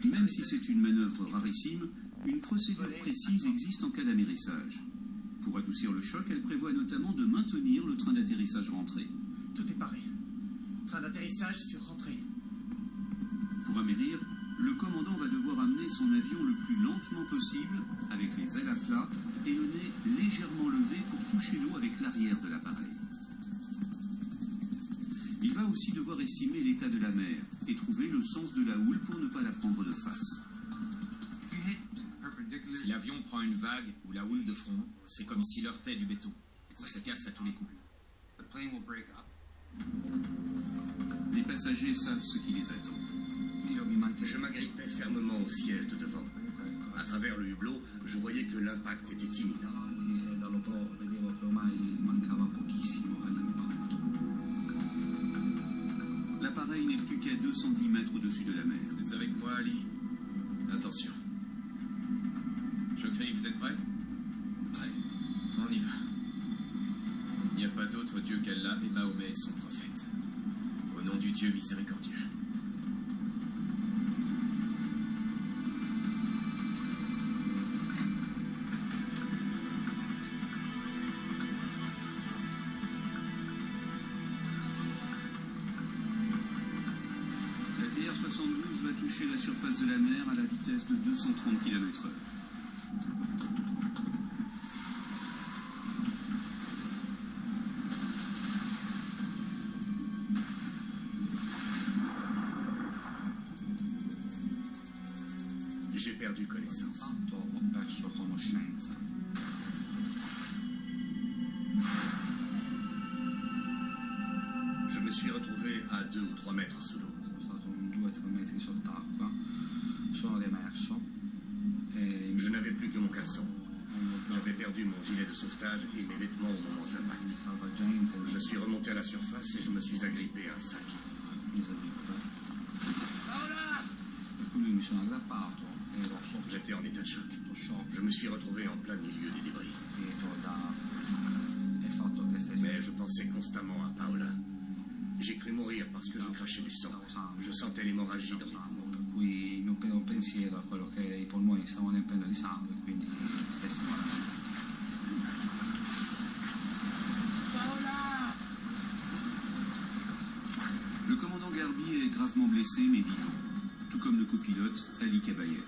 Même si c'est une manœuvre rarissime, une procédure précise existe en cas d'amérissage. Pour adoucir le choc, elle prévoit notamment de maintenir le train d'atterrissage rentré. Tout est paré. Train d'atterrissage sur rentrée. Pour amérir, le commandant va devoir amener son avion le plus lentement possible, avec les ailes à plat et le nez légèrement levé pour toucher l'eau avec l'arrière de l'appareil. Il va aussi devoir estimer l'état de la mer et trouver le sens de la houle pour ne pas la prendre de face. Si l'avion prend une vague ou la houle de front, c'est comme s'il heurtait du béton. Ça se casse à tous les coups. Les passagers savent ce qui les attend. Je m'agrippais fermement au siège de devant. À travers le hublot, je voyais que l'impact était imminent. L'appareil n'est plus qu'à 210 mètres au-dessus de la mer. Vous êtes avec moi, Ali? Attention. Je crie, vous êtes prêts? Prêt. On y va. Il n'y a pas d'autre Dieu qu'Allah et Mahomet est son prophète. Au nom du Dieu miséricordieux. La TR-72 va toucher la surface de la mer à la vitesse de 230 km/h. J'ai perdu connaissance. Je me suis retrouvé à 2 ou 3 mètres sous l'eau. Je n'avais plus que mon caleçon. J'avais perdu mon gilet de sauvetage et mes vêtements au moment de l'impact. Je suis remonté à la surface et je me suis agrippé à un sac. J'étais en état de choc. Je me suis retrouvé en plein milieu des débris. Mais je pensais constamment à Paola. J'ai cru mourir parce que je crachais du sang. Je sentais l'hémorragie dans mes poumons. Il mio primo pensiero a quello che i polmoni stavano riempiendo di sangue e quindi stessi morendo. Le commandant Garbi est gravement blessé mais vivant, tout comme le copilote Ali Kabayer.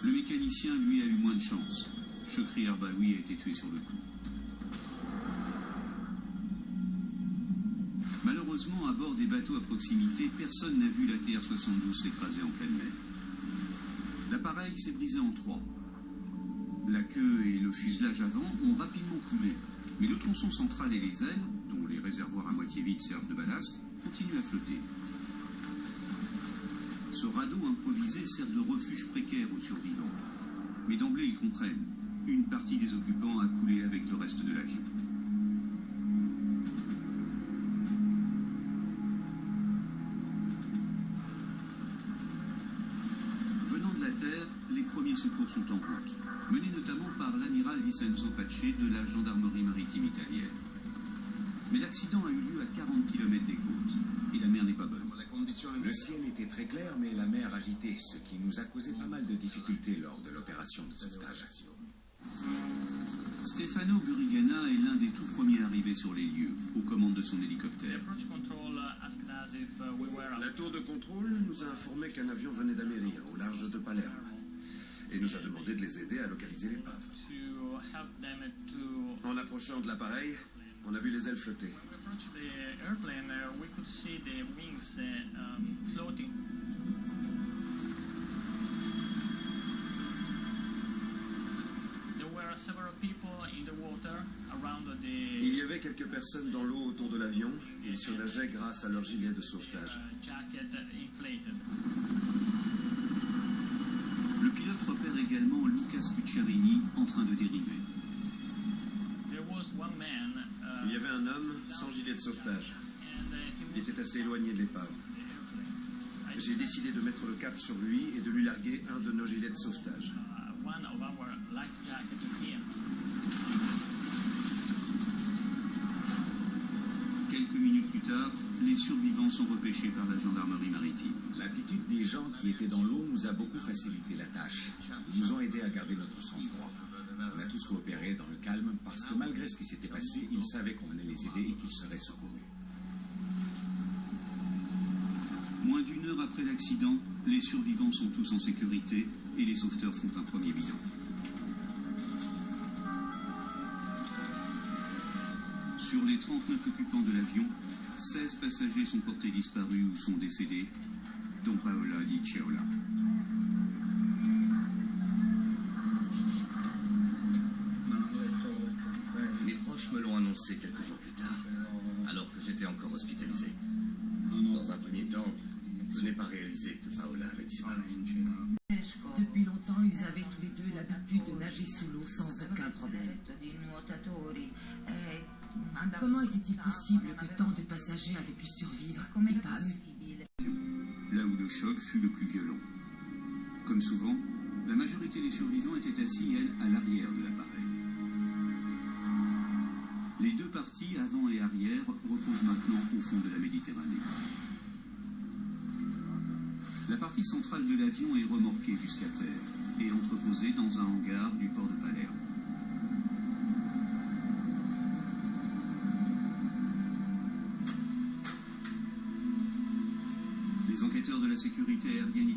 Le mécanicien, lui, a eu moins de chance. Chokri Arbaoui a été tué sur le coup. Malheureusement, à bord des bateaux à proximité, personne n'a vu la TR-72 s'écraser en pleine mer. L'appareil s'est brisé en trois. La queue et le fuselage avant ont rapidement coulé, mais le tronçon central et les ailes, dont les réservoirs à moitié vides servent de ballast, continuent à flotter. Ce radeau improvisé sert de refuge précaire aux survivants. Mais d'emblée, ils comprennent. Une partie des occupants a coulé avec le reste de l'avion. Venant de la Terre, les premiers secours sont en route, menés notamment par l'amiral Vincenzo Pace de la gendarmerie maritime italienne. Mais l'accident a eu lieu à 40 km des côtes, et la mer n'est pas bonne. Le ciel était très clair, mais la mer agitée, ce qui nous a causé pas mal de difficultés lors de l'opération de sauvetage. Stefano Burigana est l'un des tout premiers arrivés sur les lieux, aux commandes de son hélicoptère. La tour de contrôle nous a informé qu'un avion venait d'amérir au large de Palerme et nous a demandé de les aider à localiser l'épave. En approchant de l'appareil, on a vu les ailes flotter. Il y avait quelques personnes dans l'eau autour de l'avion et ils se nageaient grâce à leur gilet de sauvetage. Le pilote repère également Lucas Pucciarini en train de dériver. Il y avait un homme sans gilet de sauvetage. Il était assez éloigné de l'épave. J'ai décidé de mettre le cap sur lui et de lui larguer un de nos gilets de sauvetage. Quelques minutes plus tard, les survivants sont repêchés par la gendarmerie maritime. L'attitude des gens qui étaient dans l'eau nous a beaucoup facilité la tâche. Ils nous ont aidés à garder notre sang-froid. On a tous coopéré dans le calme parce que malgré ce qui s'était passé, ils savaient qu'on venait les aider et qu'ils seraient secourus. Moins d'une heure après l'accident, les survivants sont tous en sécurité et les sauveteurs font un premier bilan. Sur les 39 occupants de l'avion, 16 passagers sont portés disparus ou sont décédés, dont Paola Di Ciola. Mes proches me l'ont annoncé quelques jours plus tard, alors que j'étais encore hospitalisé. Dans un premier temps, je n'ai pas réalisé que Paola avait disparu. Depuis longtemps, ils avaient tous les deux l'habitude de nager sous l'eau sans aucun problème. Comment était-il possible que tant de passagers avaient pu survivre et pas eux? Là où le choc fut le plus violent. Comme souvent, la majorité des survivants étaient assis, elles, à l'arrière de l'appareil. Les deux parties, avant et arrière, reposent maintenant au fond de la Méditerranée. La partie centrale de l'avion est remorquée jusqu'à terre et entreposée dans un hangar du port de Palerme. Les enquêteurs de la sécurité aérienne